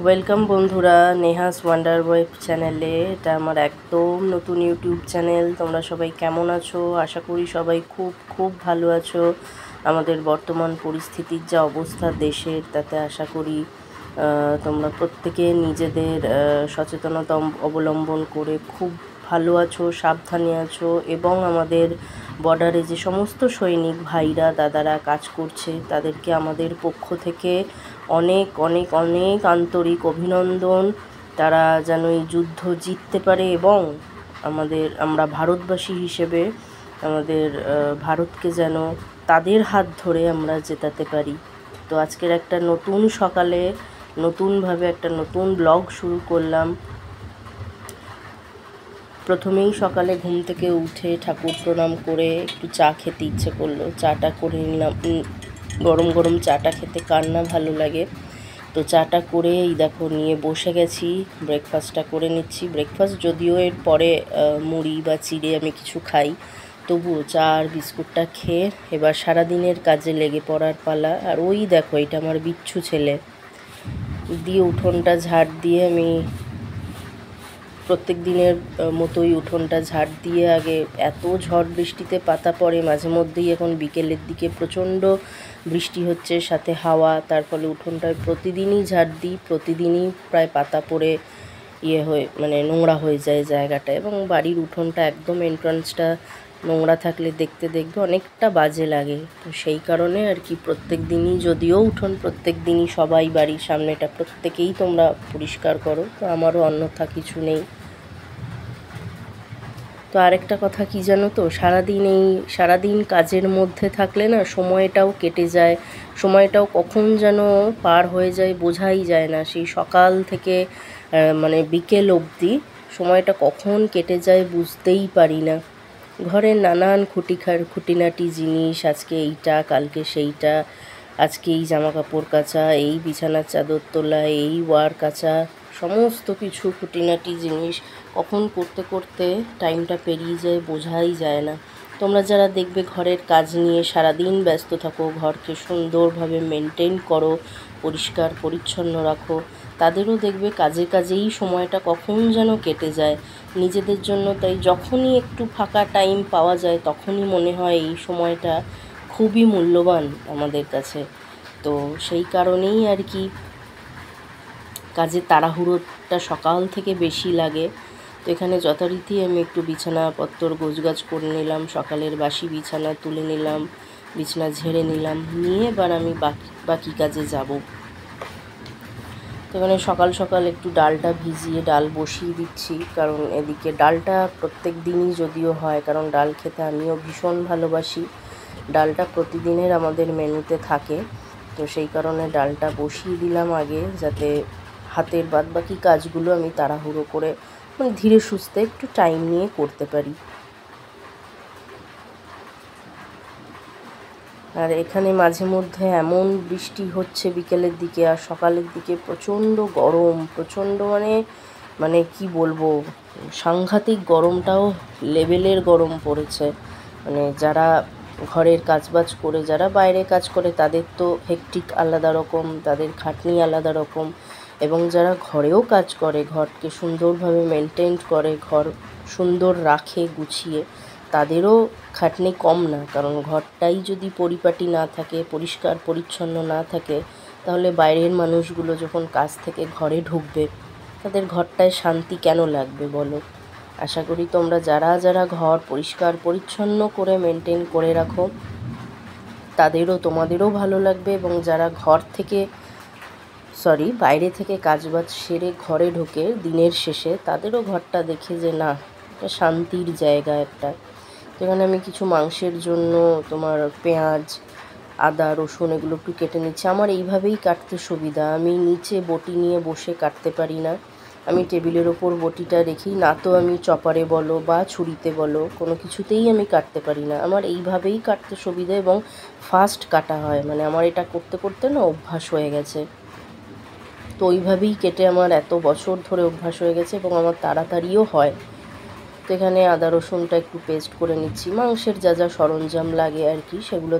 Welcome বন্ধুরা নেহাস wonder web চ্যানেলে। এটা আমার একদম নতুন ইউটিউব চ্যানেল। তোমরা সবাই কেমন আছো? আশা করি সবাই খুব খুব ভালো আছো। আমাদের বর্তমান পরিস্থিতির যা অবস্থা দেশের, তাতে আশা করি তোমরা প্রত্যেকে নিজেদের সচেতনতা অবলম্বন করে খুব ভালো আছো, সাবধানে আছো। এবং আমাদের বর্ডারে যে সমস্ত সৈনিক ভাইরা দাদারা কাজ করছে, তাদেরকে আমাদের পক্ষ থেকে অনেক অনেক অনেক আন্তরিক অভিনন্দন। তারা যেন এই যুদ্ধ জিততে পারে এবং আমরা ভারতবাসী হিসেবে আমাদের ভারতকে যেন তাদের হাত ধরে আমরা জেতাতে পারি। তো আজকের একটা নতুন সকালে নতুনভাবে একটা নতুন ব্লগ শুরু করলাম। প্রথমেই সকালে ঘুম থেকে উঠে ঠাকুর প্রণাম করে একটু চা খেতে ইচ্ছে করলো। চাটা করে নিলাম। গরম গরম চাটা খেতে কার না ভালো লাগে। তো চাটা করে এই দেখো নিয়ে বসে গেছি, ব্রেকফাস্টটা করে নিচ্ছি। ব্রেকফাস্ট যদিও এর পরে মুড়ি বা চিড়ে আমি কিছু খাই, তবুও চা আর বিস্কুটটা খেয়ে এবার সারাদিনের কাজে লেগে পড়ার পালা। আর ওই দেখো, এটা আমার বিচ্ছু ছেলে। দিয়ে উঠোনটা ঝাড় দিয়ে আমি প্রত্যেক দিনের মতোই উঠোনটা ঝাড় দিয়ে, আগে এত ঝড় বৃষ্টিতে পাতা পড়ে মাঝে মধ্যেই, এখন বিকেলের দিকে প্রচণ্ড বৃষ্টি হচ্ছে সাথে হাওয়া, তার ফলে উঠোনটায় প্রতিদিনই ঝাড় দিই। প্রতিদিনই প্রায় পাতা পড়ে মানে নোংরা হয়ে যায় জায়গাটা। এবং বাড়ির উঠোনটা একদম এন্ট্রান্সটা নোংরা থাকলে দেখতে অনেকটা বাজে লাগে। তো সেই কারণে আর কি প্রত্যেক দিনই, যদিও উঠোন প্রত্যেক দিনই সবাই বাড়ির সামনেটা প্রত্যেকেই তোমরা পরিষ্কার করো, তো আমারও অন্যথা কিছু নেই। তো আরেকটা কথা কি জানো তো, সারাদিন কাজের মধ্যে থাকলে না সময়টাও কেটে যায়। সময়টাও কখন যেন পার হয়ে যায় বোঝাই যায় না। সেই সকাল থেকে মানে বিকেল অবধি সময়টা কখন কেটে যায় বুঝতেই পারি না। ঘরের নানান খুঁটিনাটি জিনিস, আজকে এইটা কালকে সেইটা, আজকে এই জামা কাপড় কাচা, এই বিছানার চাদর তোলা, এই ওয়ার কাচা, সমস্ত কিছু খুঁটিনাটি জিনিস কখন করতে করতে টাইমটা পেরিয়ে যায় বোঝাই যায় না। তোমরা যারা দেখবে ঘরের কাজ নিয়ে সারাদিন ব্যস্ত থাকো, ঘরকে সুন্দরভাবে মেনটেন করো, পরিষ্কার পরিচ্ছন্ন রাখো, তাদেরও দেখবে কাজেই সময়টা কখন যেন কেটে যায় নিজেদের জন্য। তাই যখনই একটু ফাঁকা টাইম পাওয়া যায় তখনই মনে হয় এই সময়টা খুবই মূল্যবান আমাদের কাছে। তো সেই কারণেই আর কি কাজের তাড়াহুড়োটা সকাল থেকে বেশি লাগে। তো এখানে যথারীতি আমি একটু বিছানাপত্র গোছগাছ করে নিলাম, সকালের বাসি বিছানা তুলে নিলাম, বিছানা ঝেড়ে নিলাম, নিয়ে এবার আমি বাকি কাজে যাব। তো এখানে সকাল সকাল একটু ডালটা ভিজিয়ে ডাল বসিয়ে দিচ্ছি, কারণ এদিকে ডালটা প্রত্যেক দিনই যদিও হয়, কারণ ডাল খেতে আমিও ভীষণ ভালোবাসি। ডালটা প্রতিদিনের আমাদের মেনুতে থাকে। তো সেই কারণে ডালটা বসিয়ে দিলাম আগে, যাতে হাতের বাদবাকি কাজগুলো আমি তাড়াহুড়ো করে মানে ধীরে সুস্থে একটু টাইম নিয়ে করতে পারি। আর এখানে মাঝে মধ্যে এমন বৃষ্টি হচ্ছে বিকেলের দিকে, আর সকালের দিকে প্রচণ্ড গরম, প্রচণ্ড মানে কি বলবো, সাংঘাতিক গরমটাও লেভেলের গরম পড়েছে। মানে যারা ঘরের কাজবাজ করে, যারা বাইরে কাজ করে, তাদের তো হেক্টিক আলাদা রকম, তাদের খাটনি আলাদা রকম। এবং যারা ঘরেও কাজ করে, ঘরকে সুন্দরভাবে মেনটেন করে, ঘর সুন্দর রাখে গুছিয়ে, তাদেরও খাটনি কম না। কারণ ঘরটাই যদি পরিপাটি না থাকে, পরিষ্কার পরিচ্ছন্ন না থাকে, তাহলে বাইরের মানুষগুলো যখন কাজ থেকে ঘরে ঢুকবে, তাদের ঘরটায় শান্তি কেন লাগবে বলো? আশা করি তোমরা যারা যারা ঘর পরিষ্কার পরিচ্ছন্ন করে মেনটেন করে রাখো, তোমাদেরও ভালো লাগবে। এবং যারা বাইরে থেকে কাজবাজ সেরে ঘরে ঢোকে দিনের শেষে, তাদেরও ঘরটা দেখে যে না, একটা শান্তির জায়গা একটা। এখানে আমি কিছু মাংসের জন্য তোমার পেঁয়াজ, আদা, রসুন এগুলো একটু কেটে নিচ্ছি। আমার এইভাবেই কাটতে সুবিধা, আমি নিচে বটি নিয়ে বসে কাটতে পারি না। আমি টেবিলের ওপর বটিটা রেখি, না তো আমি চপারে বলো বা ছুরিতে বলো কোনো কিছুতেই আমি কাটতে পারি না। আমার এইভাবেই কাটতে সুবিধা এবং ফাস্ট কাটা হয়, মানে আমার এটা করতে করতে না অভ্যাস হয়ে গেছে। তো ওইভাবেই কেটে আমার এত বছর ধরে অভ্যাস হয়ে গেছে এবং আমার তাড়াতাড়িও হয়। তো এখানে আদা রসুনটা একটু পেস্ট করে নিচ্ছি। মাংসের যা যা সরঞ্জাম লাগে আর কি, সেগুলো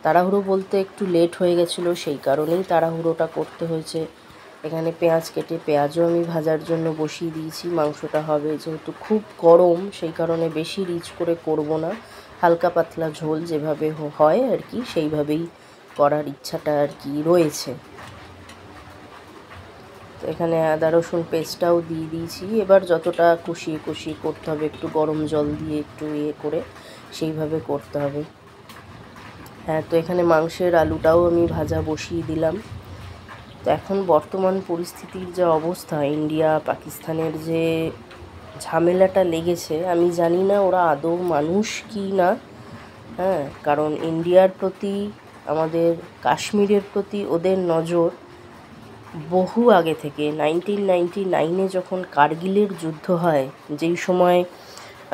তাড়াহুড়ো বলতে একটু লেট হয়ে গেছিলো, সেই কারণেই তাড়াহুড়োটা করতে হয়েছে। এখানে পেঁয়াজ কেটে পেঁয়াজও আমি ভাজার জন্য বসিয়ে দিয়েছি। মাংসটা হবে যেহেতু খুব গরম, সেই কারণে বেশি রিচ করে করব না, হালকা পাতলা ঝোল যেভাবে হয় আর কি সেইভাবেই করার ইচ্ছাটা আর কি রয়েছে। তো এখানে আদা রসুন পেস্টটাও দিয়ে দিয়েছি। এবার যতটা কষিয়ে কষিয়ে করতে হবে, একটু গরম জল দিয়ে একটু করে সেইভাবে করতে হবে। হ্যাঁ, তো এখানে মাংসের আলুটাও আমি ভাজা বসিয়ে দিলাম। তো এখন বর্তমান পরিস্থিতির যে অবস্থা, ইন্ডিয়া পাকিস্তানের যে ঝামেলাটা লেগেছে, আমি জানি না ওরা আদৌ মানুষ কি না। হ্যাঁ, কারণ ইন্ডিয়ার প্রতি, আমাদের কাশ্মীরের প্রতি ওদের নজর বহু আগে থেকে। 1999-এ যখন কার্গিলের যুদ্ধ হয়, যেই সময়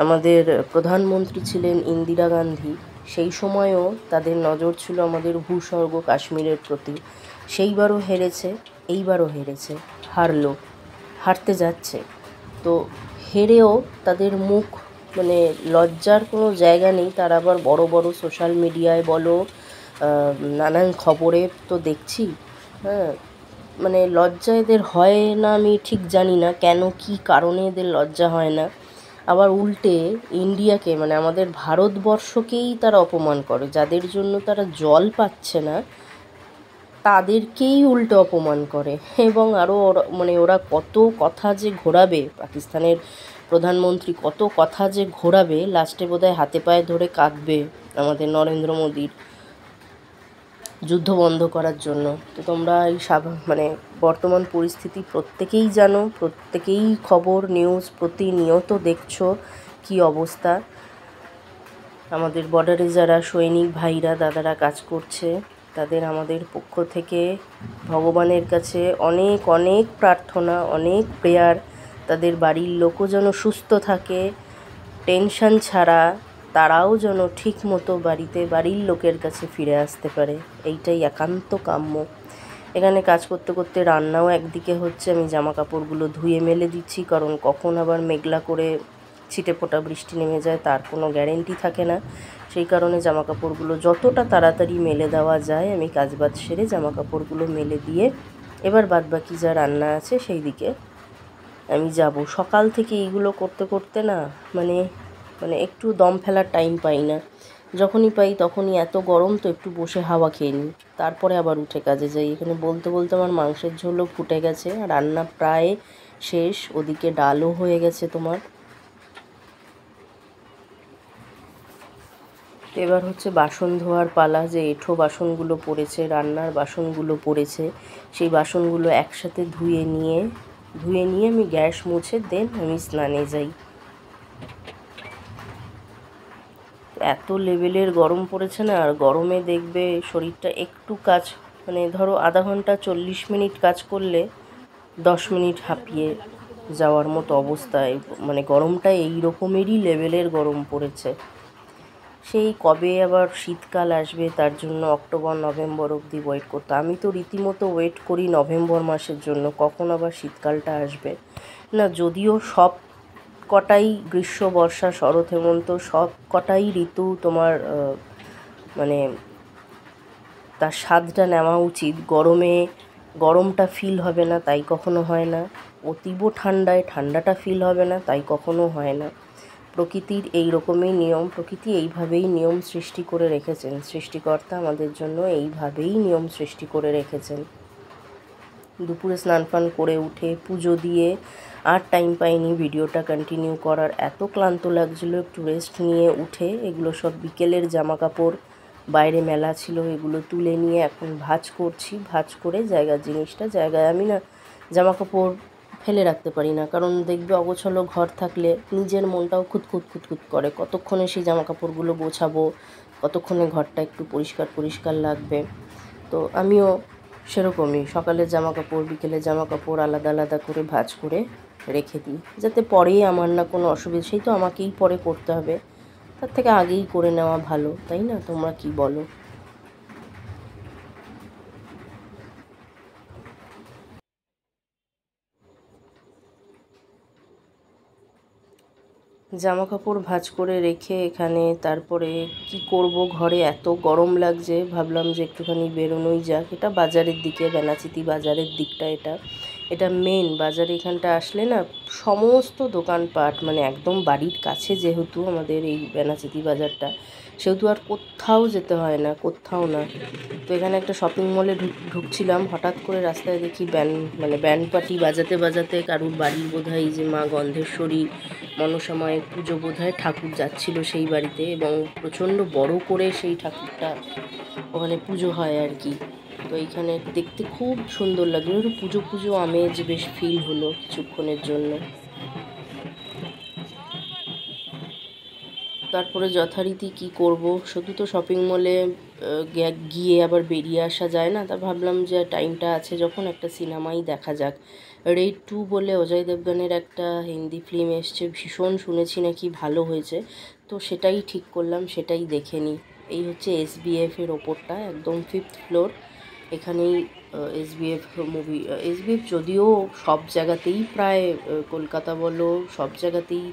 আমাদের প্রধানমন্ত্রী ছিলেন ইন্দিরা গান্ধী, সেই সময়ও তাদের নজর ছিল আমাদের ভূস্বর্গ কাশ্মীরের প্রতি। সেইবারও হেরেছে, এইবারও হেরেছে, হারতে যাচ্ছে। তো হেরেও তাদের মুখ, মানে লজ্জার কোনো জায়গা নেই। তারা আবার বড় বড় সোশ্যাল মিডিয়ায় বলো, নানান খবরে তো দেখছি। হ্যাঁ, মানে লজ্জা এদের হয় না, আমি ঠিক জানি না কেন, কি কারণে এদের লজ্জা হয় না। আবার উল্টে ইন্ডিয়াকে, মানে আমাদের ভারতবর্ষকেই তারা অপমান করে। যাদের জন্য তারা জল পাচ্ছে না তাদেরকেই উল্টো অপমান করে। এবং আরও মানে ওরা কত কথা যে ঘোরাবে, পাকিস্তানের প্রধানমন্ত্রী কত কথা যে ঘোরাবে, লাস্টে বোধহয় হাতে পায়ে ধরে কাঁদবে আমাদের নরেন্দ্র মোদীর যুদ্ধ বন্ধ করার জন্য। তো তোমরা এই মানে বর্তমান পরিস্থিতি প্রত্যেকেই জানো, প্রত্যেকেই খবর নিউজ প্রতিনিয়ত দেখছো কি অবস্থা। আমাদের বর্ডারে যারা সৈনিক ভাইরা দাদারা কাজ করছে, তাদের আমাদের পক্ষ থেকে ভগবানের কাছে অনেক অনেক প্রার্থনা, অনেক প্রেয়ার। তাদের বাড়ির লোকও যেন সুস্থ থাকে, টেনশন ছাড়া তারাও যেন ঠিক মতো বাড়িতে বাড়ির লোকের কাছে ফিরে আসতে পারে, এইটাই একান্ত কাম্য। এখানে কাজ করতে করতে রান্নাও একদিকে হচ্ছে, আমি জামা কাপড়গুলো ধুয়ে মেলে দিচ্ছি, কারণ কখন আবার মেঘলা করে ছিটে ফোঁটা বৃষ্টি নেমে যায় তার কোনো গ্যারেন্টি থাকে না। সেই কারণে জামা কাপড়গুলো যতটা তাড়াতাড়ি মেলে দেওয়া যায় আমি কাজবাজ সেরে জামা কাপড়গুলো মেলে দিয়ে এবার বাদবাকি যা রান্না আছে সেই দিকে আমি যাব। সকাল থেকে এইগুলো করতে করতে না, মানে মানে একটু দম ফেলার টাইম পাই না। যখনই পাই তখনই এত গরম, তো একটু বসে হাওয়া খেয়ে নিই, তারপরে আবার উঠে কাজে যাই। এখানে বলতে বলতে আমার মাংসের ঝোলও ফুটে গেছে, রান্না প্রায় শেষ, ওদিকে ডালও হয়ে গেছে তোমার। এবার হচ্ছে বাসন ধোয়ার পালা। যে এঁঠো বাসনগুলো পড়েছে, রান্নার বাসনগুলো পড়েছে, সেই বাসনগুলো একসাথে ধুয়ে নিয়ে আমি গ্যাস মুছে দেন আমি স্নানে যাই। এত লেভেলের গরম পড়েছে না, আর গরমে দেখবে শরীরটা একটু কাজ, মানে ধরো আধা ঘন্টা 40 মিনিট কাজ করলে 10 মিনিট হাঁপিয়ে যাওয়ার মতো অবস্থায়, মানে গরমটা এই রকমেরই লেভেলের গরম পড়েছে। সেই কবে আবার শীতকাল আসবে তার জন্য অক্টোবর নভেম্বর অবধি ওয়েট করতে, আমি তো রীতিমতো ওয়েট করি নভেম্বর মাসের জন্য, কখন আবার শীতকালটা আসবে। না, যদিও সব কটাই গ্রীষ্ম বর্ষা শরৎ হেমন্ত সব কটাই ঋতু তোমার মানে তার স্বাদটা নেওয়া উচিত। গরমটা ফিল হবে না তাই কখনো হয় না, অতীব ঠান্ডায় ঠান্ডাটা ফিল হবে না তাই কখনো হয় না। প্রকৃতির এই রকমই নিয়ম, প্রকৃতি এইভাবেই নিয়ম সৃষ্টি করে রেখেছেন, সৃষ্টিকর্তা আমাদের জন্য এইভাবেই নিয়ম সৃষ্টি করে রেখেছেন। দুপুরে স্নান ফান করে উঠে পুজো দিয়ে আর টাইম পাইনি ভিডিওটা কন্টিনিউ করার, এত ক্লান্ত লাগছিলো, একটু রেস্ট নিয়ে উঠে এগুলো সব বিকেলের জামা কাপড় বাইরে মেলা ছিল, এগুলো তুলে নিয়ে এখন ভাঁজ করছি। ভাঁজ করে জিনিসটা জায়গায়, আমি না জামা কাপড় ফেলে রাখতে পারি না, কারণ দেখবে অগোছালো ঘর থাকলে নিজের মনটাও খুঁতখুত করে, কতক্ষণে সেই জামা কাপড়গুলো গোছাবো, কতক্ষণে ঘরটা একটু পরিষ্কার পরিষ্কার লাগবে। তো আমিও সেরকমই সকালের জামা কাপড় বিকেলের জামা কাপড় আলাদা আলাদা করে ভাঁজ করে রেখে দিই, যাতে পরে আমার না কোনো অসুবিধা, সেই তো আমাকেই পরে করতে হবে, তার থেকে আগেই করে নেওয়া ভালো, তাই না? তোমরা কি বলো? জামা কাপড় ভাঁজ করে রেখে এখানে তারপরে কি করব, ঘরে এত গরম লাগছে, ভাবলাম যে একটুখানি বেরোনোই যাক। এটা বাজারের দিকে, বেনাচিতি বাজারের দিকটা, এটা এটা মেন বাজার। এখানটা আসলে না সমস্ত দোকানপাট, মানে একদম বাড়ির কাছে যেহেতু আমাদের এই বেনাচিতি বাজারটা, সেহেতু আর কোথাও যেতে হয় না, কোথাও না। তো এখানে একটা শপিং মলে ঢুকছিলাম, হঠাৎ করে রাস্তায় দেখি ব্যান্ড পার্টি বাজাতে বাজাতে কারুর বাড়ির বোধহয় যে মা গন্ধেশ্বরী মনসামায়ের পুজো বোধহয় ঠাকুর যাচ্ছিল সেই বাড়িতে, এবং প্রচণ্ড বড় করে সেই ঠাকুরটা ওখানে পুজো হয় আর কি। তো এইখানে দেখতে খুব সুন্দর লাগলো, একটু পুজো পুজো আমেজ বেশ ফিল হলো কিছুক্ষণের জন্য। তারপরে যথারীতি কি করব, শুধু তো শপিং মলে গিয়ে আবার বেরিয়ে আসা যায় না, তা ভাবলাম যে টাইমটা আছে যখন একটা সিনেমাই দেখা যাক। রেড 2 বলে অজয় দেবগনের একটা হিন্দি ফিল্ম এসছে, ভীষণ শুনেছি নাকি ভালো হয়েছে, তো সেটাই ঠিক করলাম, সেটাই দেখে নিই। এই হচ্ছে SBF-এর ওপরটা, একদম 5th ফ্লোর। এখানেই SBF মুভি, SBF যদিও সব জায়গাতেই প্রায়, কলকাতা বলো সব জায়গাতেই,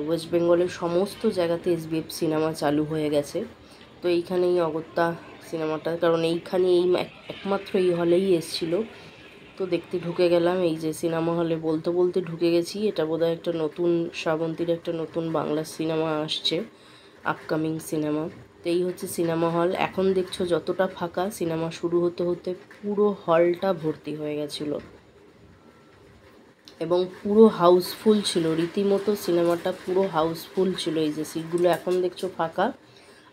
ওয়েস্ট বেঙ্গলের সমস্ত জায়গাতে SBF সিনেমা চালু হয়ে গেছে। তো এইখানেই অগত্যা সিনেমাটা, কারণ এইখানে একমাত্র এই হলেই এসছিল, তো দেখতে ঢুকে গেলাম। এই যে সিনেমা হলে বলতে বলতে ঢুকে গেছি। এটা বোধহয় একটা নতুন শ্রাবন্তীর একটা নতুন বাংলা সিনেমা আসছে, আপকামিং সিনেমা। তো এই হচ্ছে সিনেমা হল। এখন দেখছো যতটা ফাঁকা, সিনেমা শুরু হতে হতে পুরো হলটা ভর্তি হয়ে গেছিলো এবং পুরো হাউসফুল ছিল, রীতিমতো সিনেমাটা পুরো হাউসফুল ছিল। এই যে সিটগুলো এখন দেখছো ফাঁকা,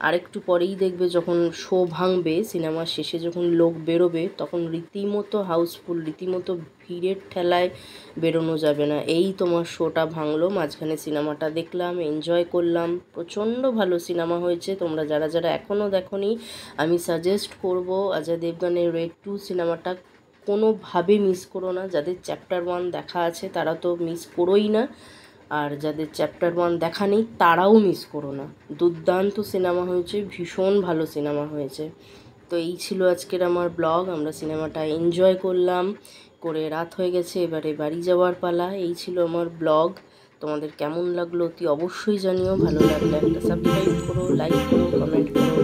আরেকটু পরেই দেখবে যখন শো ভাঙবে, সিনেমার শেষে যখন লোক বেরোবে, তখন রীতিমতো হাউসফুল, রীতিমতো ভিড়ের ঠেলায় বেরোনো যাবে না। এই তোমার শোটা ভাঙলো, মাঝখানে সিনেমাটা দেখলাম, এনজয় করলাম, প্রচণ্ড ভালো সিনেমা হয়েছে। তোমরা যারা যারা এখনও দেখোনি, আমি সাজেস্ট করব অজয় দেবগনের রেড 2 সিনেমাটা কোনোভাবে মিস করো না। যাদের চ্যাপ্টার 1 দেখা আছে তারা তো মিস করোই না, আর যাদের চ্যাপ্টার 1 দেখা নেই তারাও মিস করো না। দুর্দান্ত সিনেমা হয়েছে, ভীষণ ভালো সিনেমা হয়েছে। তো এই ছিল আজকের আমার ব্লগ। আমরা সিনেমাটা এনজয় করলাম, করে রাত হয়ে গেছে, এবারে বাড়ি যাওয়ার পালা। এই ছিল আমার ব্লগ। তোমাদের কেমন লাগলো অতি অবশ্যই জানিও। ভালো লাগলে একটা সাবস্ক্রাইব করো, লাইক করো, কমেন্ট করো।